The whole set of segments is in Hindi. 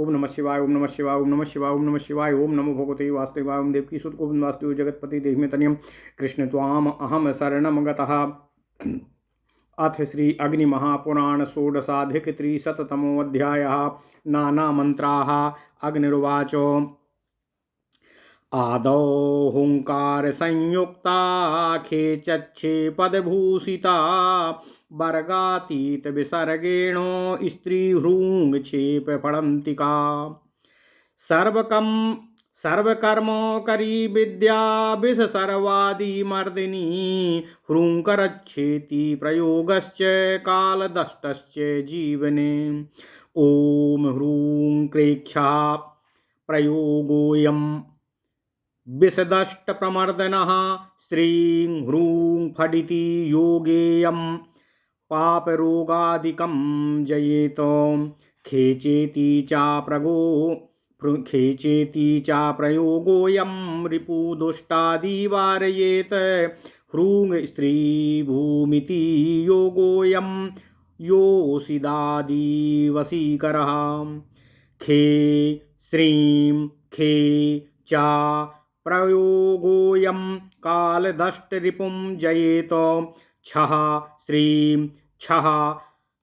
ओम नमः शिवाय, ओम नमः शिवाय, ओम नमः शिवाय, ओम नमः शिवाय। ओम नमो भगवते वासुदेवाय। ओम देवकी सुत गोविंद वासुदेव जगतपति देहि में तनियम कृष्ण त्वाम अहम शरणम गतः। अथ श्री अग्नि महापुराण षोडशाधिक त्रिशततमोऽध्यायः। नाना मंत्राः। अग्निरुवाच आदौ हुंकार संयुक्ता खेचच्छे पदभूषिता वर्गातीत विसर्गेणो स्त्रीहृंग क्षेप फलंतिका सर्वकम सर्वकर्मकरी विद्या विष सर्वादि मर्दिनी ह्रूंकरच्छेति प्रयोगश्च कालदष्टश्च जीवने। ओम ह्रूं क्रेक्षा प्रयोगोऽयं विषदष्ट प्रमर्दनः श्रीं ह्रूं फडिति योगेयं पापरोगादिकं जयेत खेचेति चा प्रयोगोऽयं रिपुदुष्टादि वारयेत ह्रूं स्त्रीभूमिति योगोऽयं योषिदादि वशीकरः। खे श्रीं खे चा प्रयोगोऽयं कालदष्टरिपुं जयेत छः श्रीं छः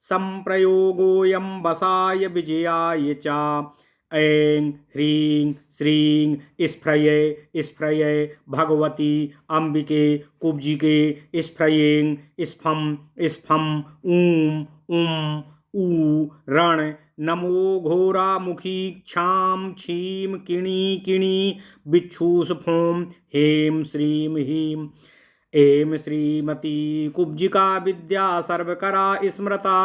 संप्रयोगोऽयं वसाय विजयाय च ऐं ह्रीं श्रीं स्फ्रये स्फ्रये भगवती अंबिके कुब्जिके स्फ्रयें स्फं स्फं ऊं उं ऊ रण नमो घोरामुखी क्षां क्षीं किणी किणी बिच्छूस फों हें श्रीं ह्रीं ऐं श्रीमती कुब्जिका विद्या सर्वकरा स्मृता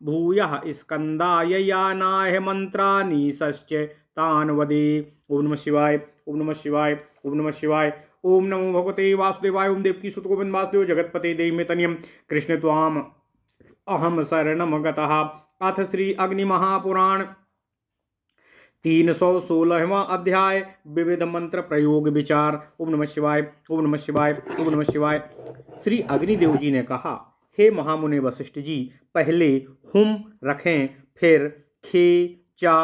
भूयः स्कंदाय यानाय मंत्राणि षश्च तान् वदे। ओम नमः शिवाय, ओम नमः शिवाय, ओम नमः शिवाय। ओम नमो भगवते वासुदेवाय। ओम देवकी सुत गोविंद वासुदेव जगतपते देहि में तनियम कृष्ण त्वाम अहम शरणम गतः। अथ श्री अग्नि महापुराण 316वां अध्याय। विविध मंत्र प्रयोग विचार। ओम नमः शिवाय, ओम नमः शिवाय, ओम नमः शिवाय। श्री अग्निदेव जी ने कहा, हे महामुनि वशिष्ठ जी, पहले हुम रखें, फिर खे चा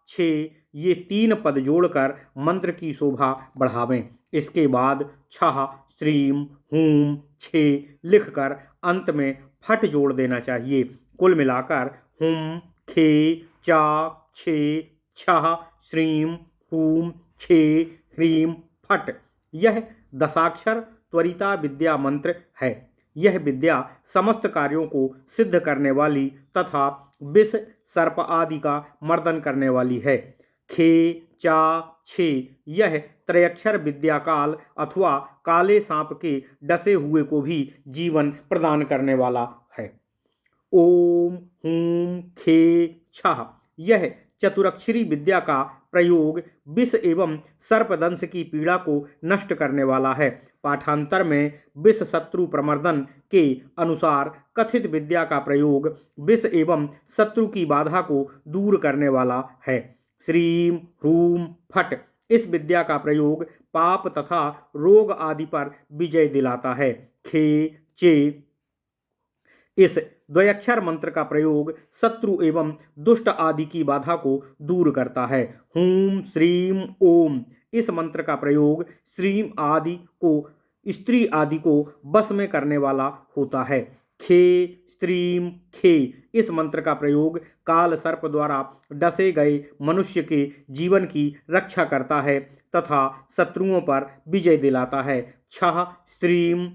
छे ये 3 पद जोड़कर मंत्र की शोभा बढ़ावें। इसके बाद छह श्रीम हूम छे लिखकर अंत में फट जोड़ देना चाहिए। कुल मिलाकर हुम खे चा छे छह श्रीम हूम छे ह्रीम फट यह दशाक्षर त्वरिता विद्या मंत्र है। यह विद्या समस्त कार्यों को सिद्ध करने वाली तथा विष सर्प आदि का मर्दन करने वाली है। खे चा छे यह त्रयक्षर विद्या काल अथवा काले सांप के डसे हुए को भी जीवन प्रदान करने वाला है। ओम हूं खे छह यह चतुरक्षरी विद्या का प्रयोग विष एवं सर्पदंश की पीड़ा को नष्ट करने वाला है। पाठांतर में विष शत्रु प्रमर्दन के अनुसार कथित विद्या का प्रयोग विष एवं शत्रु की बाधा को दूर करने वाला है। श्रीम ह्रूम फट इस विद्या का प्रयोग पाप तथा रोग आदि पर विजय दिलाता है। खे चे इस द्वयक्षर मंत्र का प्रयोग शत्रु एवं दुष्ट आदि की बाधा को दूर करता है। हूम श्रीम ओम इस मंत्र का प्रयोग श्रीम आदि को स्त्री आदि को बस में करने वाला होता है। खे स्त्रीम खे इस मंत्र का प्रयोग काल सर्प द्वारा डसे गए मनुष्य के जीवन की रक्षा करता है तथा शत्रुओं पर विजय दिलाता है। छह स्त्रीम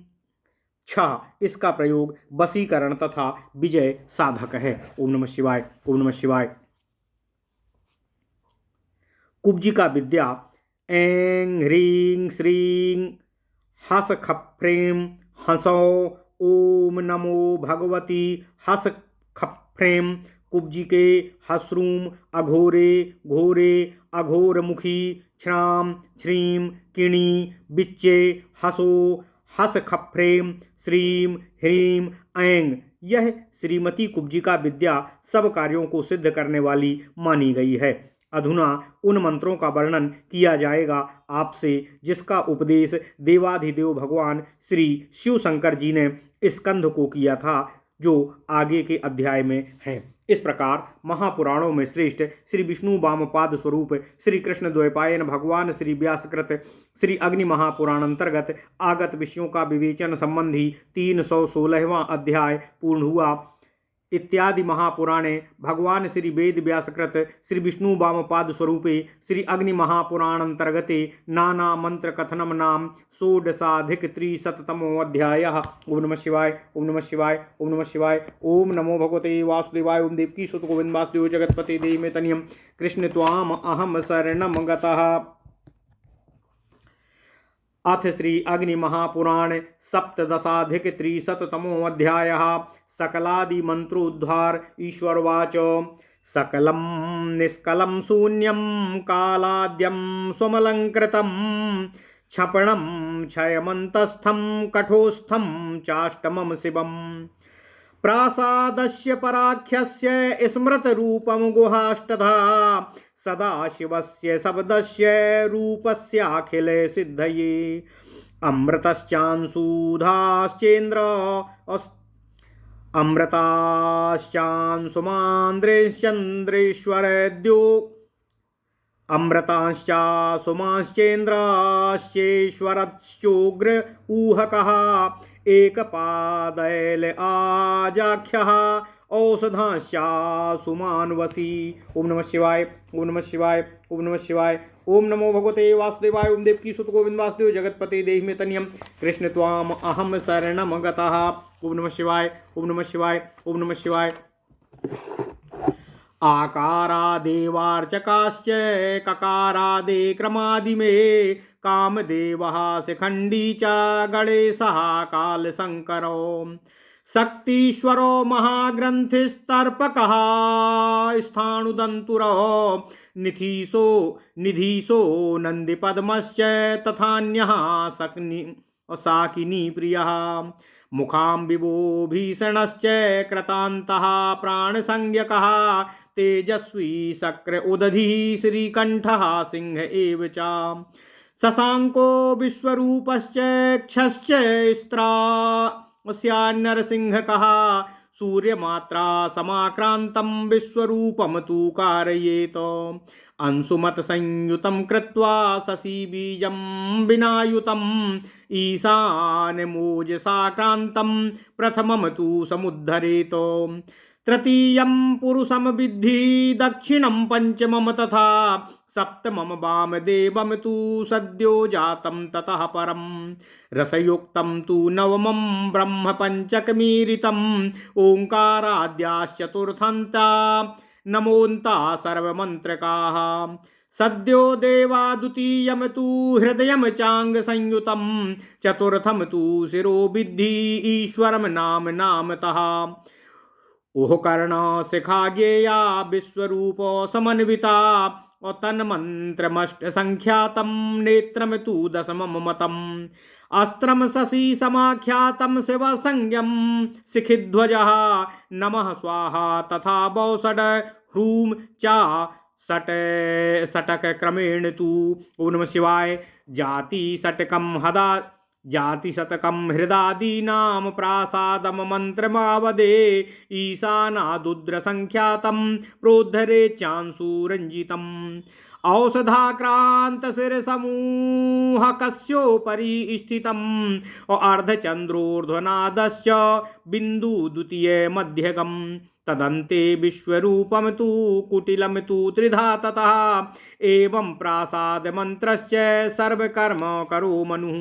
छह इसका प्रयोग वशीकरण तथा विजय साधक है। ओम नमः शिवाय, ओम नमः शिवाय। कुब्जिका विद्या ऐं ह्रीं श्रीं हस खफ्रें हंसो ओम नमो भगवती हस खफ्रें कुब्जिके हस्रूम अघोरे घोरे अघोरमुखी छ्राम श्रीं किणी बिच्चे हसो हस खफ्रें श्रीं ह्रीं ऐं यह श्रीमती कुब्जिका विद्या सब कार्यों को सिद्ध करने वाली मानी गई है। अधुना उन मंत्रों का वर्णन किया जाएगा आपसे जिसका उपदेश देवाधिदेव भगवान श्री शिव शंकर जी ने स्कंद को किया था, जो आगे के अध्याय में है। इस प्रकार महापुराणों में श्रेष्ठ श्री विष्णु वामपाद स्वरूप श्री कृष्ण द्वैपायन भगवान श्री व्यासकृत श्री अग्नि महापुराण अंतर्गत आगत विषयों का विवेचन संबंधी 316वां अध्याय पूर्ण हुआ। इत्यादि महापुराणे भगवान श्री वेद व्यासकृत श्री विष्णु वामपाद स्वरूपे श्री अग्नि महापुराण अंतर्गते नाना मंत्र कथनम नाम षोडशाधिक त्रिशततमो अध्याय। ओम नमः शिवाय ओम नमः शिवाय ओम नमः शिवाय। ओम नमो भगवते वासुदेवाय। ओम देवकी सुत गोविंद वासुदेव जगतपते देहि मे तनियम कृष्ण त्वाम अहम शरणम गतः। अथ श्री अग्नि महापुराण सप्तदशाधिक त्रिशततमो अध्याय। सकलादि मंत्रोद्धार। ईश्वरवाच सकलं निष्कलं शून्यं कालाद्यं स्वमलंकृतं क्षपणं क्षयमन्तस्थं कठोस्थं चाष्टमं शिवम् प्रासादस्य पराख्यस्य स्मृतरूपं गुहाष्टधा सदाशिवस्य शब्दस्य रूपस्याखिले सिद्धये अमृतश्चांशुधाश्चेन्द्र अमृताश्चांशुमान्द्रेश्चन्द्रेश्वरद्यो अमृताश्चांशुमाश्चेन्द्राश्चेश्वरश्चोग्र ऊहकः एकपादैल आजाख्यः औषधांश्चासुमान्वसी। ओम नमः शिवाय ओम नमः शिवाय ओम नमः शिवाय। ओम नमो भगवते वासुदेवाय। ओम देवकी सुत गोविंद वासुदेव जगतपते देहि मे तनियम कृष्ण त्वाम अहम शरणम गतः। ओम नमः शिवाय ओम नमः शिवाय ओम नमः शिवाय। आकारादेवार्चकाश्च ककारादे क्रमादिमे कामदेवः शिखण्डी च गणेशः कालशङ्करो शक्तीश्वरो महाग्रन्थिस्तर्पकः स्थाणुदन्तुरो निधीशो नन्दिपद्मश्च तथान्यः साकिनी प्रियः मुखाम्बिबो भीषणश्च कृतान्तः प्राणसंज्ञकः तेजस्वी शक्र उदधिः श्रीकण्ठः सिंह एव च शशाङ्को विश्वरूपश्च क्षश्च स्त्रास्यान्नरसिंहकः सूर्यमात्रा समाक्रान्तं विश्वरूपं तु कारयेत अंशुमत संयुतं कृत्वा शशिबीजं विनायुतम् ईशानमोजसाक्रान्तं प्रथमं तु समुद्धरेत तृतीयं पुरुषं विद्धि दक्षिणं पंचमं तथा सप्तमं वामदेवं तु सद्यो जातं ततः परं रसयुक्तं तु नवमं ब्रह्म पंचकमीरितं ओंकाराद्याश्चतुर्थन्ता नमोन्ता सर्वमन्त्रकाः सद्यो देवा द्वितीयं तु हृदयं चांग संयुतं चतुर्थं तु शिरो विद्धि ईश्वरं नाम नामतः ओह कर्ण शिखा ज्ञेया विश्वरूप समन्विता तन्मन्त्रमष्ट संख्यातं नेत्रं तु दशमं मतम् अस्त्रं शशि समाख्यातं शिवसंज्ञं शिखिध्वजः नमः स्वाहा तथा बौषड ह्रूं चा सटक क्रमेण तु ओम नमः शिवाय जाति शतकं हृदादीनां प्रासादम मंत्रमावदे ईशानादुद्र संख्यातं प्रोद्धरे चांशुरंजितम् औषधाक्रांत शिर समूह कस्योपरि स्थितम् अर्धचंद्रोर्ध्वनादस्य बिंदु द्वितीय मध्यगम् तदन्ते विश्वरूपं तु कुटिलं तु त्रिधा ततः एवं प्रासाद मंत्रश्च सर्वकर्म करो मनुः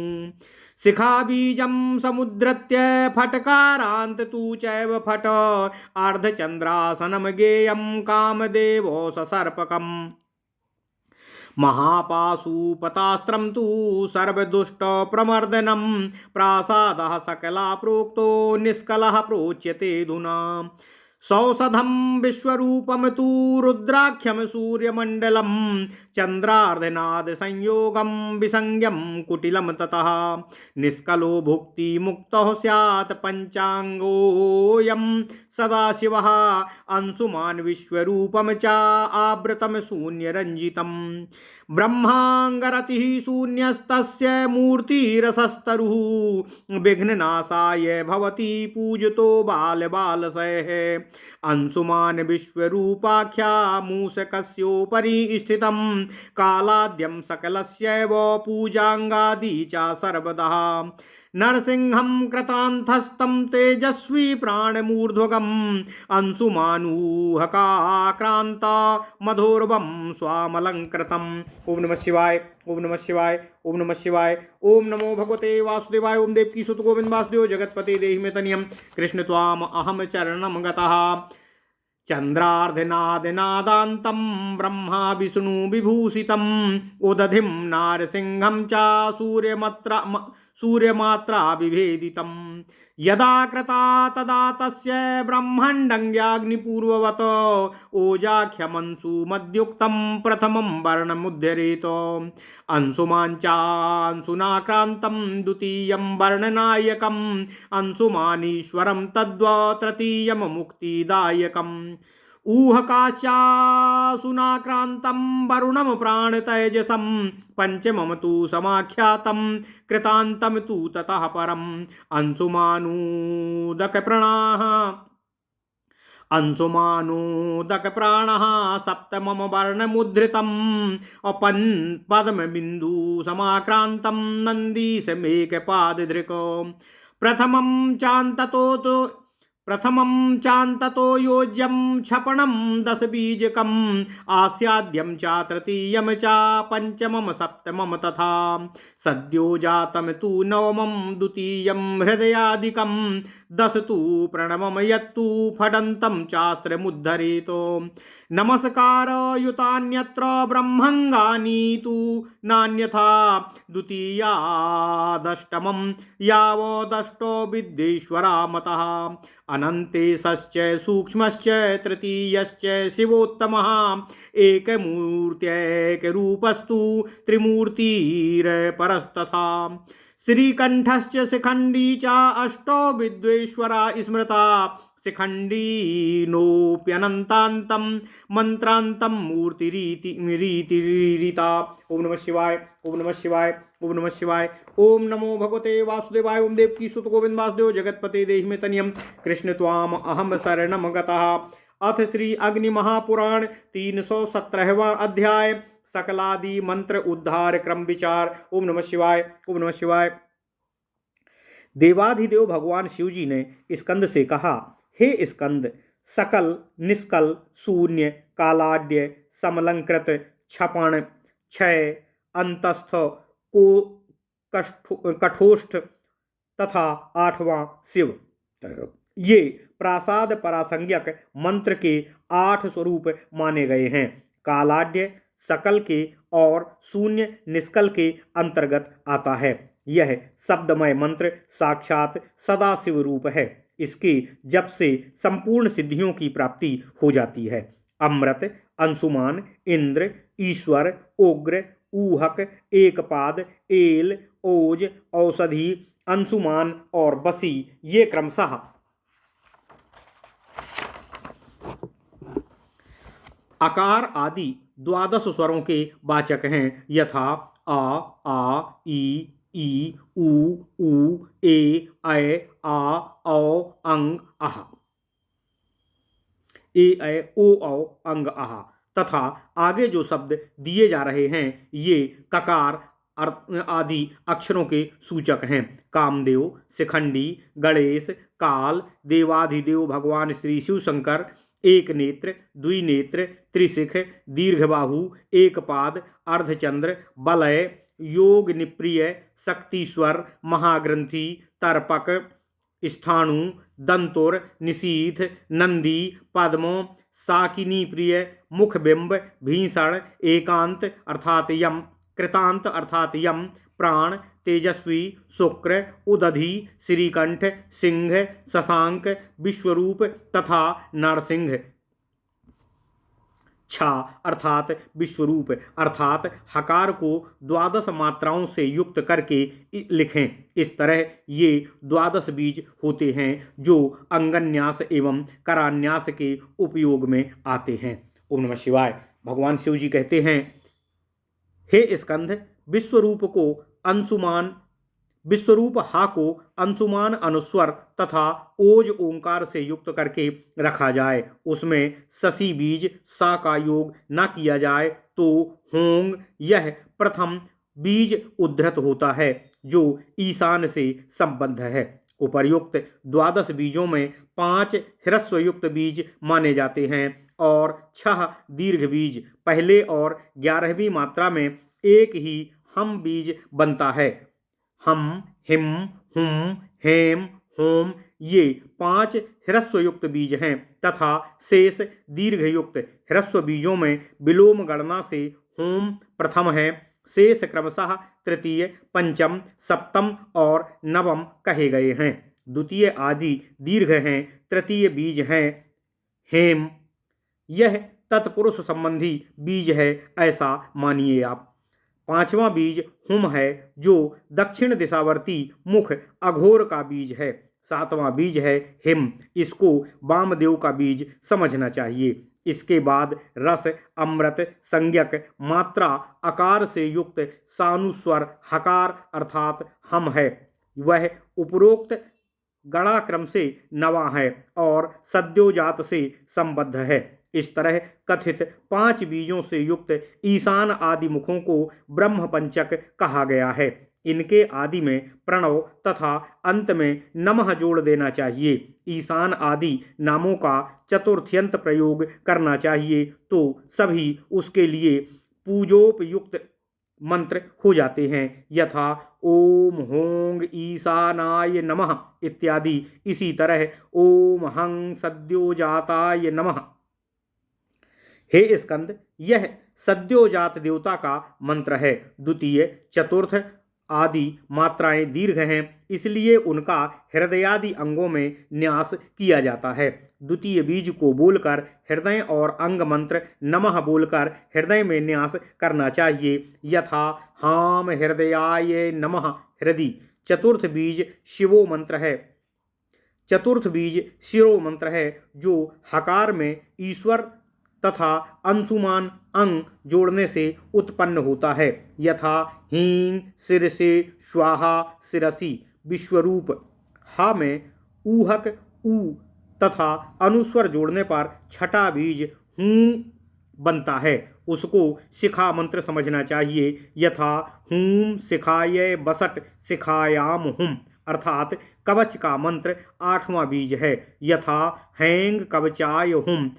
शिखाबीजं समुद्धृत्य फटकारान्त तु चैव फट अर्धचन्द्रासनं गेयं कामदेवो ससर्पकम् महापाशुपतास्त्रं तु सर्वदुष्टप्रमर्दनं प्रासादः सकला प्रोक्तो निष्कलः प्रोच्यतेऽधुना सौषधं विश्वरूपं तु रुद्राख्यं सूर्यमण्डलं चन्द्रार्धनाद संयोगं विसंज्ञं कुटिलं ततः निष्कलो भुक्ति मुक्तः स्यात् पंचांगोऽयं सदाशिवः अंशुमान् विश्वरूपं च आवृतं शून्यरञ्जितं ब्रह्माङ्गरतिः शून्यस्तस्य मूर्तिरसस्तरुः विघ्ननाशाय भवति पूजतो बालबालशयः अंशुमान् विश्वरूपाख्या मूषकस्योपरि स्थितं कालाद्यं सकलस्यैव पूजाङ्गादि च सर्वदा नरसिंहं कृतान्थस्तं तेजस्वी प्राणमूर्ध्वगम् अंशुमानूहकाक्रान्ता मधुर्वं स्वामलङ्कृतम्। ओम नमः शिवाय, ओम नमः शिवाय, ओम नमः शिवाय। ओम नमो भगवते वासुदेवाय। ओम देवकी सुत गोविंद वासुदेव जगतपति देहि मे तनियम कृष्ण त्वाम अहम चरणम गतः चंद्रार्धनादनादान्तं ब्रह्मा विष्णु विभूषितम् उदधिं नारसिंहं च सूर्यमात्रा विभेदितम् यदा कृता तदा तस्य ब्रह्माण्डङ्ग्याग्निपूर्ववत् ओजाख्यमंसु मद्युक्तं प्रथमं वर्णमुद्धरेत अंशुमाञ्चांशुनाक्रान्तं द्वितीयं वर्णनायकम् अंशुमानीश्वरं तद्वा तृतीयं मुक्तिदायकम् ऊहकाश्यासुनाक्रान्तं वरुणं प्राणतैजसं पंचमं तु समाख्यातं कृतान्तं तु ततः परम् अंशुमानोदकप्राणः सप्तमं वर्णमुद्धृतम् पद्मबिन्दु समाक्रान्तं नन्दीशमेकपादधृक प्रथमं चान्ततो योज्यं क्षपणं दशबीजकम् आस्याद्यं च तृतीयं च पंचमं सप्तमं तथा सद्यो जातं तु नवमं द्वितीयं हृदयादिकं दश तु प्रणवं यत्तु फडन्तं चास्त्रमुद्धरेत नमस्कारयुतान्यत्र ब्रह्मङ्गानि तु नान्यथा द्वितीयादष्टमं यावदष्टो विद्येश्वरा मतः अनन्तेशश्च सूक्ष्मश्च तृतीयश्च शिवोत्तमः एकमूर्त्यैकरूपस्तु त्रिमूर्तिरपरस्तथा श्रीकण्ठश्च शिखण्डी च अष्टो विद्वेश्वरा स्मृता शिखण्डीनोऽप्यनन्तान्तं मन्त्रान्तं मूर्तिरीतिरीता। ओम नमः शिवाय, ओम नमः शिवाय, ओम नमः शिवाय। ओम नमो भगवते वासुदेवाय। ओम देवकी सुत गोविंद वासुदेव जगतपते देहि मे तनियम कृष्ण त्वाम अहम शरणम गतः। अथ श्री अग्नि महापुराण 317वां अध्याय सकलादि मंत्र उद्धार क्रम विचार। ओम नमः शिवाय, ओम नमः शिवाय। देवाधिदेव भगवान शिव जी ने स्कंद से कहा, हे स्कंद, सकल, निष्कल, शून्य, कालाड्य, समलंकृत, क्षपण, क्षय, अंतस्थ, को कठोष्ठ तथा आठवां शिव, ये प्रासाद परासंज्ञक मंत्र के 8 स्वरूप माने गए हैं। कालाड्य सकल के और शून्य निष्कल के अंतर्गत आता है। यह शब्दमय मंत्र साक्षात सदाशिव रूप है। इसके जप से संपूर्ण सिद्धियों की प्राप्ति हो जाती है। अमृत, अंशुमान, इंद्र, ईश्वर, उग्र, ऊहक, एकपाद, एल, ओज, औषधि, अंशुमान और बसी ये क्रमशः आकार आदि 12 स्वरों के वाचक हैं, यथा आ, ई, ऊ, ए, ऐ, आ, औ, अंग, आह, ए, ऐ, ओ, औ, अंग, आह तथा आगे जो शब्द दिए जा रहे हैं ये ककार आदि अक्षरों के सूचक हैं। कामदेव, शिखंडी, गणेश, काल, देवाधिदेव भगवान श्री शिव शंकर, एक नेत्र, द्विनेत्र, त्रिशिख, दीर्घबाहु, एकपाद, अर्धचंद्र, बलय, योग निप्रिय, शक्तिश्वर, महाग्रंथि, तर्पक, स्थाणु, दंतुर, निशीथ, नंदी, पद्म, साकिनी प्रिय, मुखबिंब, भीषण, एकांत अर्थात यम, कृतांत अर्थात यम, प्राण, तेजस्वी, शुक्र, उदधि, श्रीकंठ, सिंह, शशांक, विश्वरूप तथा नरसिंह छा अर्थात विश्वरूप अर्थात हकार को 12 मात्राओं से युक्त करके लिखें। इस तरह ये 12 बीज होते हैं जो अंगन्यास एवं करान्यास के उपयोग में आते हैं। ओम नमः शिवाय। भगवान शिव जी कहते हैं, हे स्कंद, विश्वरूप हा को अंशुमान अनुस्वर तथा ओज ओंकार से युक्त करके रखा जाए। उसमें शशि बीज सा का योग न किया जाए तो होंग यह प्रथम बीज उद्धृत होता है जो ईशान से संबद्ध है। उपर्युक्त 12 बीजों में 5 ह्रस्वयुक्त बीज माने जाते हैं और 6 दीर्घ बीज। पहले और 11वीं मात्रा में एक ही हम बीज बनता है। हम, हिम, हुम, हेम, होम ये 5 ह्रस्वयुक्त बीज हैं तथा शेष दीर्घयुक्त ह्रस्व बीजों में विलोम गणना से होम प्रथम है। शेष क्रमशः तृतीय, पंचम, सप्तम और नवम कहे गए हैं। द्वितीय आदि दीर्घ हैं। तृतीय बीज हैं हेम। यह तत्पुरुष संबंधी बीज है, ऐसा मानिए आप। 5वां बीज हुम है जो दक्षिण दिशावर्ती मुख अघोर का बीज है। 7वां बीज है हिम, इसको वामदेव का बीज समझना चाहिए। इसके बाद रस, अमृत, संज्ञक, मात्रा, आकार से युक्त सानुस्वर हकार अर्थात हम है। वह उपरोक्त गणाक्रम से नवा है और सद्योजात से संबद्ध है। इस तरह कथित 5 बीजों से युक्त ईशान आदि मुखों को ब्रह्म पंचक कहा गया है। इनके आदि में प्रणव तथा अंत में नमः जोड़ देना चाहिए। ईशान आदि नामों का चतुर्थ्यंत प्रयोग करना चाहिए तो सभी उसके लिए पूजोपयुक्त मंत्र हो जाते हैं, यथा ओम होंग ईशानाय नमः इत्यादि। इसी तरह ओम हंग सद्योजाताय नमः। हे स्कंद, यह सद्योजात देवता का मंत्र है। द्वितीय, चतुर्थ आदि मात्राएं दीर्घ हैं, इसलिए उनका हृदयादि अंगों में न्यास किया जाता है। द्वितीय बीज को बोलकर हृदय और अंग मंत्र नमः बोलकर हृदय में न्यास करना चाहिए, यथा हाम हृदयाय नमः हृदि। चतुर्थ बीज शिवो मंत्र है। चतुर्थ बीज शिरो मंत्र है जो हकार में ईश्वर तथा अंशुमान अंग जोड़ने से उत्पन्न होता है, यथा हींग शिरसे स्वाहा शिरसी। विश्वरूप हा में ऊहक ऊ तथा अनुस्वर जोड़ने पर छठा बीज हूं बनता है। उसको शिखा मंत्र समझना चाहिए, यथा हूं शिखाय बसट शिखायाम हुम अर्थात कवच का मंत्र 8वां बीज है, यथा हैंग कवचाय हुम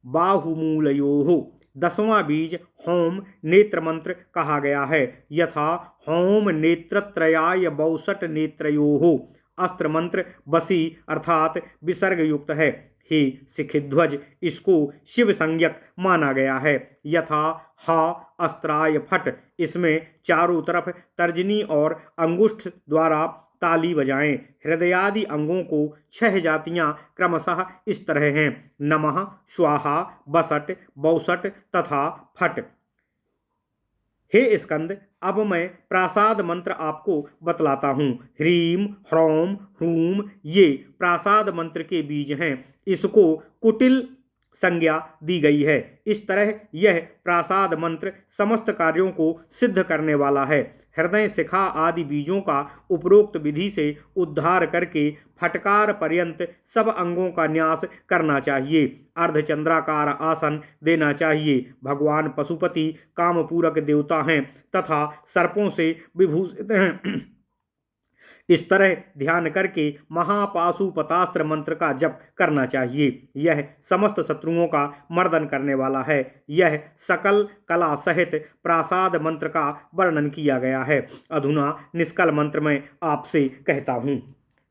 बाहुमूलयोः। 10वां बीज होम नेत्र मंत्र कहा गया है, यथा होम नेत्रत्रयाय बौसट नेत्रयोः। अस्त्र मंत्र बसी अर्थात विसर्ग युक्त है। हे शिखिध्वज, इसको शिव संज्ञक माना गया है, यथा हा अस्त्राय फट। इसमें चारों तरफ तर्जनी और अंगुष्ठ द्वारा ताली बजाएं। हृदयादि अंगों को 6 जातियां क्रमशः इस तरह हैं: नमः, स्वाहा, बसट, बौसट तथा फट। हे स्कंद, अब मैं प्रासाद मंत्र आपको बतलाता हूँ। ह्रीम, ह्रौम, ह्रूम ये प्रासाद मंत्र के बीज हैं। इसको कुटिल संज्ञा दी गई है। इस तरह यह प्रासाद मंत्र समस्त कार्यों को सिद्ध करने वाला है। हृदय, शिखा आदि बीजों का उपरोक्त विधि से उद्धार करके फटकार पर्यंत सब अंगों का न्यास करना चाहिए। अर्धचंद्राकार आसन देना चाहिए। भगवान पशुपति कामपूरक देवता हैं तथा सर्पों से विभूषित हैं। इस तरह ध्यान करके महापाशुपतास्त्र मंत्र का जप करना चाहिए। यह समस्त शत्रुओं का मर्दन करने वाला है। यह सकल कला सहित प्रासाद मंत्र का वर्णन किया गया है। अधुना निष्कल मंत्र में आपसे कहता हूँ।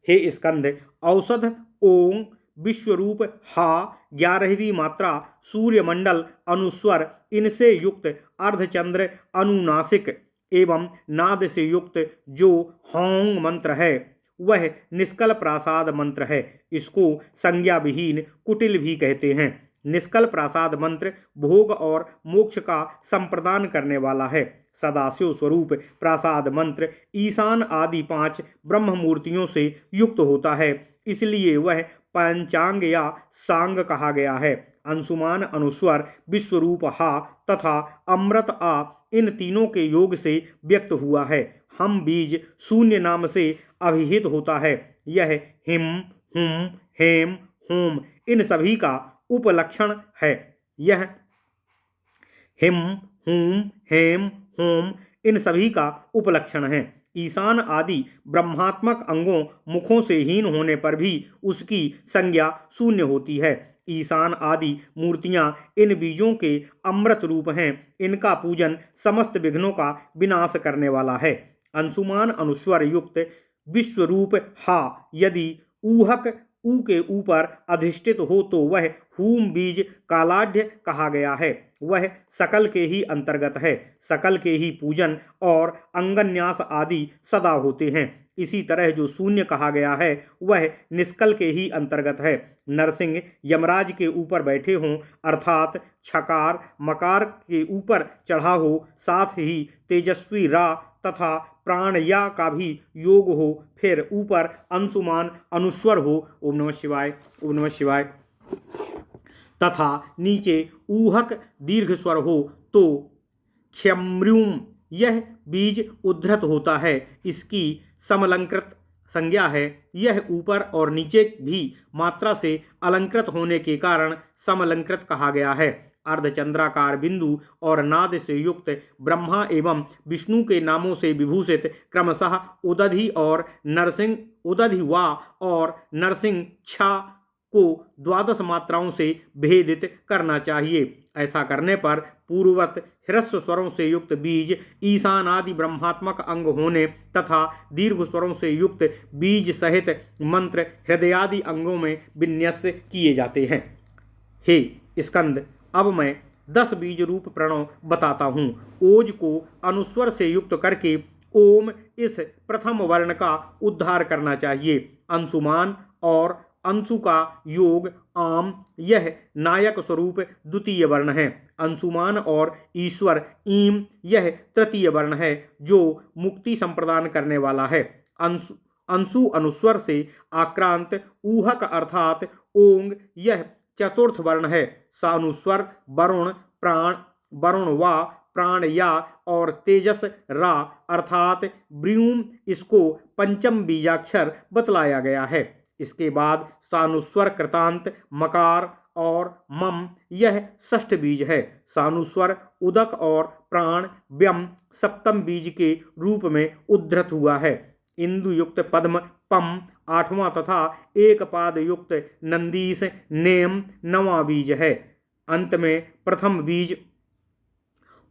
हे स्कंद, औषध ओं, विश्वरूप हा, 11वीं मात्रा, सूर्यमंडल अनुस्वर इनसे युक्त अर्धचंद्र अनुनासिक एवं नाद से युक्त जो होंग मंत्र है वह निष्कल प्रासाद मंत्र है। इसको संज्ञा विहीन कुटिल भी कहते हैं। निष्कल प्रासाद मंत्र भोग और मोक्ष का संप्रदान करने वाला है। सदाशिव स्वरूप प्रासाद मंत्र ईशान आदि 5 ब्रह्म मूर्तियों से युक्त होता है, इसलिए वह पंचांग या सांग कहा गया है। अंशुमान अनुस्वर विश्वरूप हा तथा अमृत आ इन तीनों के योग से व्यक्त हुआ है। हम बीज शून्य नाम से अभिहित होता है। यह हिम हुम हेम होम इन सभी का उपलक्षण है। यह हिम हुम हेम होम इन सभी का उपलक्षण है। ईशान आदि ब्रह्मात्मक अंगों मुखों से हीन होने पर भी उसकी संज्ञा शून्य होती है। ईशान आदि मूर्तियां इन बीजों के अमृत रूप हैं। इनका पूजन समस्त विघ्नों का विनाश करने वाला है। अंशुमान अनुस्वर युक्त विश्वरूप हा यदि ऊहक ऊ के ऊपर अधिष्ठित हो तो वह हूम बीज कालाढ़ कहा गया है। वह सकल के ही अंतर्गत है। सकल के ही पूजन और अंगन्यास आदि सदा होते हैं। इसी तरह जो शून्य कहा गया है वह निष्कल के ही अंतर्गत है। नरसिंह यमराज के ऊपर बैठे हों अर्थात छकार मकार के ऊपर चढ़ा हो, साथ ही तेजस्वी रा तथा प्राणया का भी योग हो, फिर ऊपर अंशुमान अनुस्वर हो ओम नमः शिवाय ओम नमः शिवाय तथा नीचे ऊहक दीर्घ स्वर हो तो क्षम्र्यूम यह बीज उद्धृत होता है। इसकी समलंकृत संज्ञा है। यह ऊपर और नीचे भी मात्रा से अलंकृत होने के कारण समलंकृत कहा गया है। अर्धचंद्राकार बिंदु और नाद से युक्त ब्रह्मा एवं विष्णु के नामों से विभूषित क्रमशः उदधि और नरसिंह उदधि वा और नरसिंह छा को 12 मात्राओं से भेदित करना चाहिए। ऐसा करने पर पूर्ववत ह्रस्व स्वरों से युक्त बीज ईशान आदि ब्रह्मात्मक अंग होने तथा दीर्घ स्वरों से युक्त बीज सहित मंत्र हृदयादि अंगों में विन्यस्त किए जाते हैं। हे स्कंद, अब मैं 10 बीज रूप प्रणव बताता हूँ। ओज को अनुस्वर से युक्त करके ओम इस प्रथम वर्ण का उद्धार करना चाहिए। अंशुमान और अंशु का योग आम यह नायक स्वरूप द्वितीय वर्ण है। अंशुमान और ईश्वर ईम यह तृतीय वर्ण है जो मुक्ति संप्रदान करने वाला है। अंशु अनुस्वर से आक्रांत ऊहक अर्थात ओंग यह चतुर्थ वर्ण है। सानुस्वर वरुण प्राण वरुण वा प्राण या और तेजस रा अर्थात ब्रूम इसको पंचम बीजाक्षर बतलाया गया है। इसके बाद सानुस्वर कृतांत मकार और मम यह षष्ठ बीज है। सानुस्वर उदक और प्राण व्यम सप्तम बीज के रूप में उद्धृत हुआ है। इंदु युक्त पद्म पम आठवां तथा एक पाद युक्त नंदीस नेम नवां बीज है। अंत में प्रथम बीज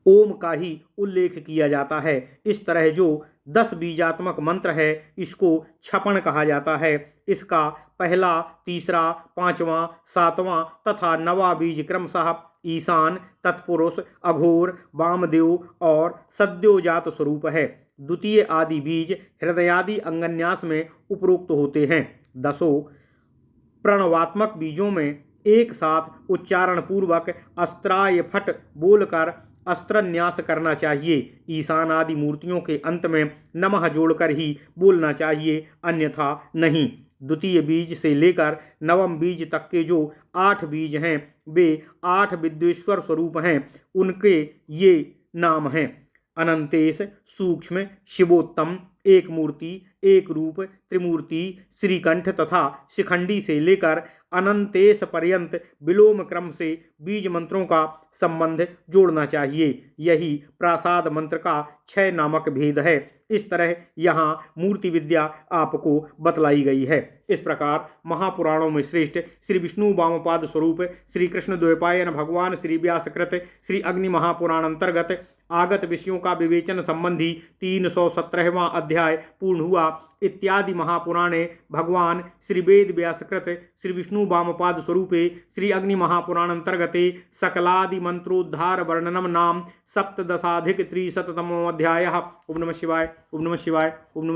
ओम का ही उल्लेख किया जाता है। इस तरह जो 10 बीजात्मक मंत्र है इसको छपण कहा जाता है। इसका पहला, तीसरा, पांचवां, सातवां तथा नवा बीज क्रमशः ईशान, तत्पुरुष, अघोर, वामदेव और सद्योजात स्वरूप है। द्वितीय आदि बीज हृदयादि अंगन्यास में उपरोक्त होते हैं। 10 प्रणवात्मक बीजों में एक साथ उच्चारण पूर्वक अस्त्राय फट बोलकर अस्त्रन्यास करना चाहिए। ईशान आदि मूर्तियों के अंत में नमः जोड़कर ही बोलना चाहिए, अन्यथा नहीं। द्वितीय बीज से लेकर नवम बीज तक के जो 8 बीज हैं वे 8 विद्वेश्वर स्वरूप हैं। उनके ये नाम हैं: अनंतेश, सूक्ष्म, शिवोत्तम, एक मूर्ति, एक रूप, त्रिमूर्ति, श्रीकंठ तथा शिखंडी से लेकर अनंतेश पर्यंत विलोम क्रम से बीज मंत्रों का संबंध जोड़ना चाहिए। यही प्रासाद मंत्र का 6 नामक भेद है। इस तरह यहाँ मूर्ति विद्या आपको बतलाई गई है। इस प्रकार महापुराणों में श्रेष्ठ श्री विष्णु वामपाद स्वरूप श्री कृष्ण द्वैपायन भगवान श्री व्यासकृत श्री अग्नि महापुराण अंतर्गत आगत विषयों का विवेचन संबंधी 317वां अध्याय पूर्ण हुआ। इत्यादि महापुराणे भगवान श्री वेद व्यासकृत श्री विष्णु वामपाद स्वरूपे श्री अग्नि महापुराण अंतर्गते सकलादि मंत्रोद्धार वर्णनम नाम 17 अधिक 300तमो अध्यायः। ओम नमः शिवाय ओम नमः शिवाय ओम नमः